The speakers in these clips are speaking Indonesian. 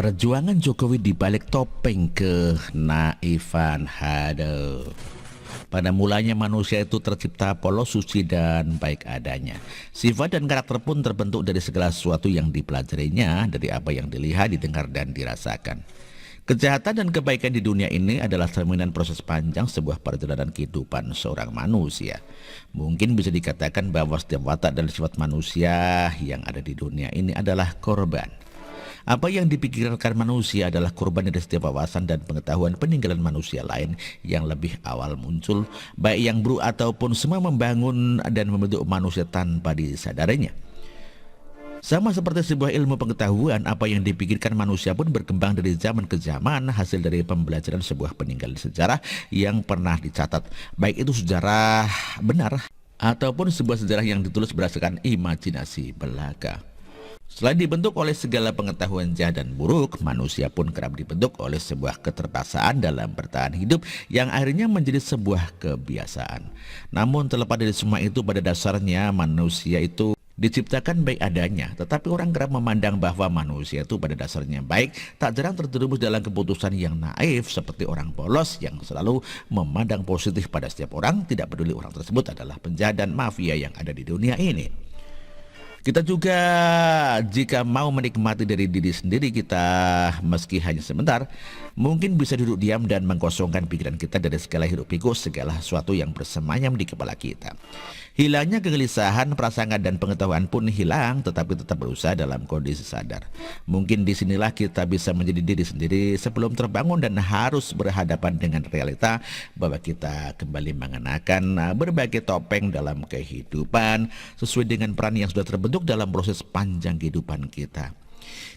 Perjuangan Jokowi di balik topeng kenaifan. Haduh. Pada mulanya manusia itu tercipta polos, suci, dan baik adanya. Sifat dan karakter pun terbentuk dari segala sesuatu yang dipelajarinya, dari apa yang dilihat, didengar, dan dirasakan. Kejahatan dan kebaikan di dunia ini adalah cerminan proses panjang sebuah perjalanan kehidupan seorang manusia. Mungkin bisa dikatakan bahwa setiap watak dan sifat manusia yang ada di dunia ini adalah korban. Apa yang dipikirkan manusia adalah korban dari setiap wawasan dan pengetahuan peninggalan manusia lain yang lebih awal muncul, baik yang buruk ataupun semua membangun dan membentuk manusia tanpa disadarinya. Sama seperti sebuah ilmu pengetahuan, apa yang dipikirkan manusia pun berkembang dari zaman ke zaman, hasil dari pembelajaran sebuah peninggalan sejarah yang pernah dicatat, baik itu sejarah benar ataupun sebuah sejarah yang ditulis berdasarkan imajinasi belaka. Selain dibentuk oleh segala pengetahuan jahat dan buruk, manusia pun kerap dibentuk oleh sebuah keterpaksaan dalam bertahan hidup yang akhirnya menjadi sebuah kebiasaan. Namun terlepas dari semua itu, pada dasarnya manusia itu diciptakan baik adanya, tetapi orang kerap memandang bahwa manusia itu pada dasarnya baik, tak jarang terjerumus dalam keputusan yang naif seperti orang polos yang selalu memandang positif pada setiap orang, tidak peduli orang tersebut adalah penjahat dan mafia yang ada di dunia ini. Kita juga jika mau menikmati dari diri sendiri kita meski hanya sebentar, mungkin bisa duduk diam dan mengkosongkan pikiran kita dari segala hiruk pikuk segala sesuatu yang bersemayam di kepala kita. Hilangnya kegelisahan, prasangka dan pengetahuan pun hilang, tetapi tetap berusaha dalam kondisi sadar. Mungkin disinilah kita bisa menjadi diri sendiri sebelum terbangun dan harus berhadapan dengan realita bahwa kita kembali mengenakan berbagai topeng dalam kehidupan sesuai dengan peran yang sudah terbentuk dalam proses panjang kehidupan kita.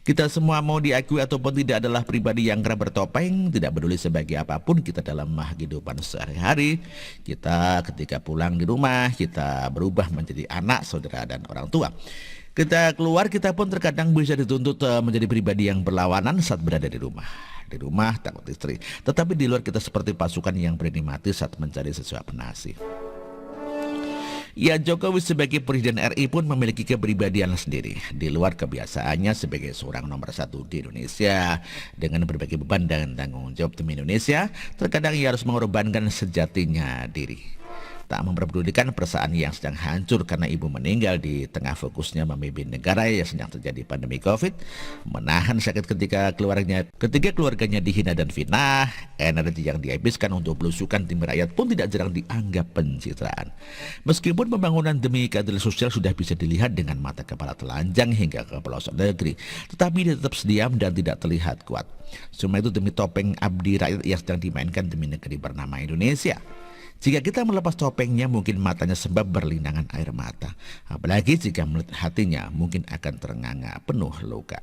Kita semua mau diakui ataupun tidak adalah pribadi yang kerap bertopeng, tidak peduli sebagai apapun kita dalam kehidupan sehari-hari. Kita ketika pulang di rumah, kita berubah menjadi anak, saudara, dan orang tua. Kita keluar, kita pun terkadang bisa dituntut menjadi pribadi yang berlawanan saat berada di rumah. Di rumah takut istri, tetapi di luar kita seperti pasukan yang berani mati saat mencari sesuap nasi. Ya, Jokowi sebagai Presiden RI pun memiliki kepribadian sendiri. Di luar kebiasaannya sebagai seorang nomor satu di Indonesia, dengan berbagai beban dan tanggung jawab demi Indonesia, terkadang ia harus mengorbankan sejatinya diri. Tak memperdulikan perasaan yang sedang hancur karena ibu meninggal di tengah fokusnya memimpin negara yang sedang terjadi pandemi COVID, menahan sakit ketika keluarganya dihina dan fitnah, energi yang dihabiskan untuk belusukan tim rakyat pun tidak jarang dianggap pencitraan. Meskipun pembangunan demi keadilan sosial sudah bisa dilihat dengan mata kepala telanjang hingga ke pelosok negeri, tetapi dia tetap diam dan tidak terlihat kuat. Semua itu demi topeng abdi rakyat yang sedang dimainkan demi negeri bernama Indonesia. Jika kita melepas topengnya, mungkin matanya sebab berlinangan air mata. Apalagi jika melihat hatinya, mungkin akan terenganga penuh luka.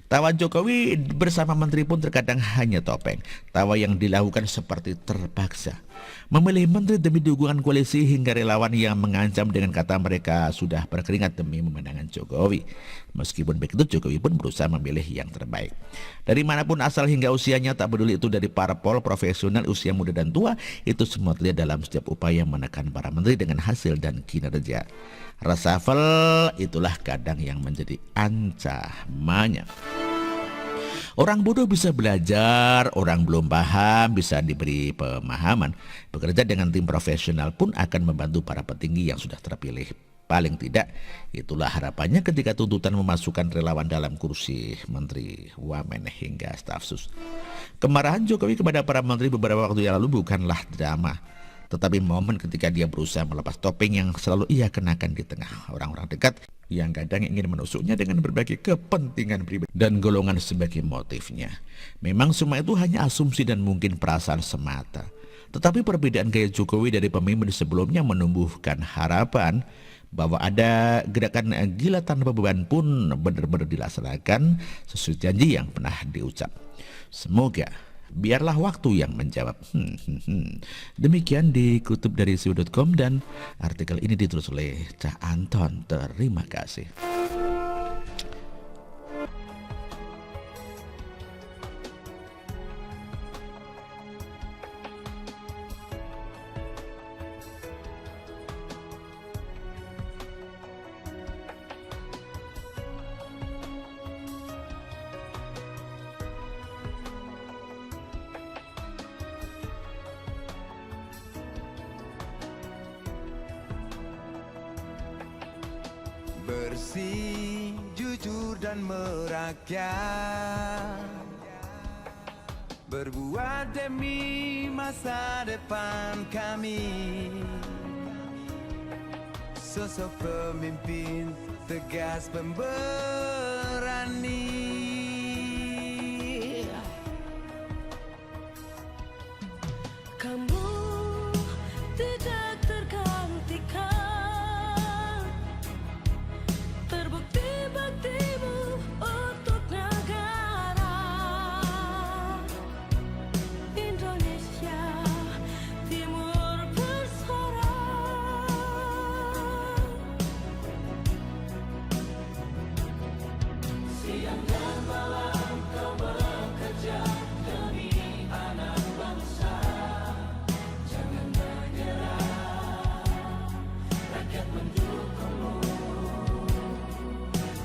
Tawa Jokowi bersama menteri pun terkadang hanya topeng. Tawa yang dilakukan seperti terpaksa. Memilih menteri demi dukungan koalisi hingga relawan yang mengancam dengan kata mereka sudah berkeringat demi memenangkan Jokowi. Meskipun begitu, Jokowi pun berusaha memilih yang terbaik. Dari manapun asal hingga usianya, tak peduli itu dari parpol, profesional, usia muda dan tua, itu semua terlihat dalam setiap upaya menekan para menteri dengan hasil dan kinerja. Reshuffle itulah kadang yang menjadi ancamannya. Orang bodoh bisa belajar, orang belum paham bisa diberi pemahaman. Bekerja dengan tim profesional pun akan membantu para petinggi yang sudah terpilih. Paling tidak, itulah harapannya ketika tuntutan memasukkan relawan dalam kursi menteri, wamen hingga staf sus. Kemarahan Jokowi kepada para menteri beberapa waktu yang lalu bukanlah drama, tetapi momen ketika dia berusaha melepas topeng yang selalu ia kenakan di tengah orang-orang dekat yang kadang ingin menusuknya dengan berbagai kepentingan pribadi dan golongan sebagai motifnya. Memang semua itu hanya asumsi dan mungkin perasaan semata. Tetapi perbedaan gaya Jokowi dari pemimpin sebelumnya menumbuhkan harapan bahwa ada gerakan gila tanpa beban pun benar-benar dilaksanakan sesuai janji yang pernah diucap. Semoga biarlah waktu yang menjawab. Demikian dikutip dari siu.com dan artikel ini ditulis oleh Cah Anton. Terima kasih. bersih, jujur dan merakyat, berbuat demi masa depan kami. Sosok pemimpin tegas pemberani. Kamu tidak tergantikan, terbukti baktimu untuk negara Indonesia Timur bersuara. Siang dan malam kau bekerja demi anak bangsa. Jangan menyerah, rakyat mendukungmu.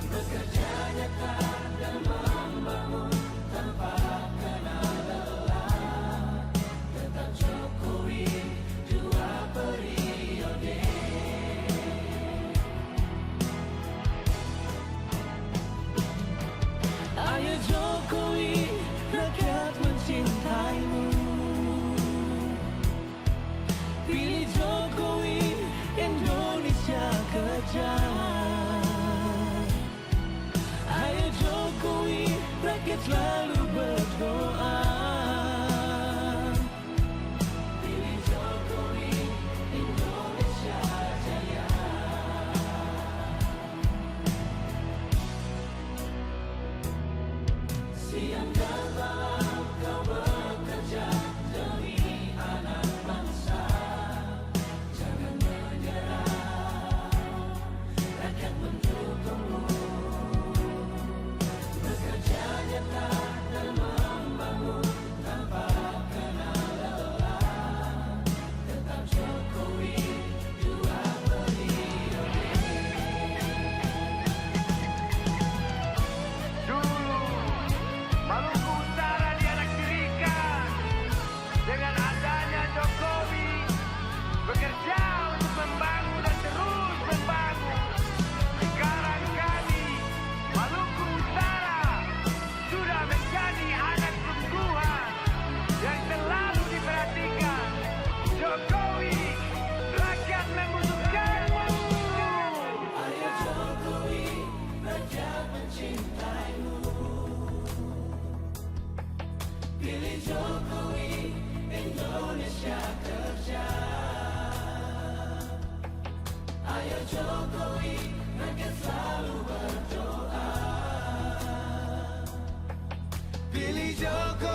Bekerja nyata dan membangun tanpa kenal lelah. Tetap Jokowi 2 periode. Ayo Jokowi, rakyat mencintaimu. Pilih Jokowi, Indonesia kerja. Ayo Jokowi, rakyat selalu berdoa. Pilih Jokowi, Indonesia jaya. Siang dan malam kau bekerja demi anak bangsa. Jangan menyerah, rakyat mendukungmu. Bekerja nyata dan membangun tanpa kenal lelah. Tetap Jokowi 2 periode. Dulu Maluku Utara dianaktirikan. Dengan adanya Jokowi bekerja untuk membangun dan terus membangun. Sekarang kami Maluku Utara sudah menjadi anak sungguhan yang selalu diperhatikan. Jokowi, rakyat membutuhkanmu. Ayo Jokowi, rakyat mencintaimu. Pilih Jokowi, Indonesia kerja. Ayo Jokowi, rakyat selalu berdoa. Pilih Jokowi.